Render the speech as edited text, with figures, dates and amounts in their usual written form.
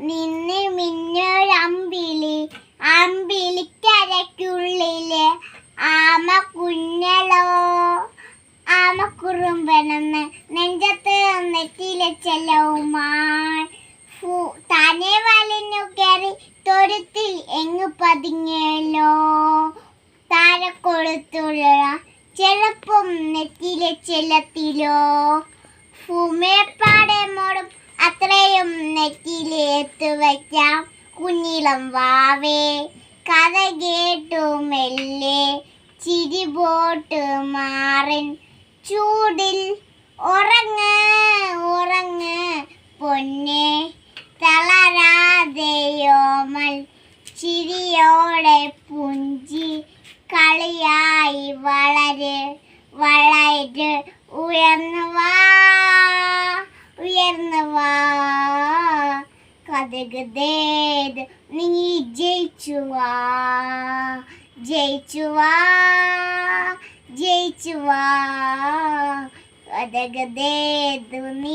നിന്ന് മിന്നൊരമ്പിളി അമ്പിളിക്കരയ്ക്കുള്ളില് ആമ കുഞ്ഞളോ ആമ കുറുമ്പനെന്ന് നെഞ്ചത്ത് നെറ്റിയിലെ ചെല്ലവുമായി താനെ വലിഞ്ഞു കയറി തൊരുത്തിൽ എങ്ങു പതിങ്ങല്ലോ താരക്കൊളുത്തുള്ള ചെറുപ്പം നെറ്റിയിലെ ചെല്ലത്തിലോ ഭൂമിയെപ്പാടെ മോടും അത്രയും നെറ്റിയിലേത്ത് വയ്ക്കാം കുഞ്ഞിളം വാവേ കഥ കേട്ടു മെല്ലെ ചിരി പോട്ട് മാറിൻ ചൂടിൽ ഉറങ്ങ് ഉറങ്ങ് പൊന്നെ തളരാതെയോമൽ ചിരിയോടെ പുഞ്ചി കളിയായി വളര് വളര് ഉയർന്നു വാ കഥകതേത് നീ ജയിച്ചു വാ കഥകതേത് നീ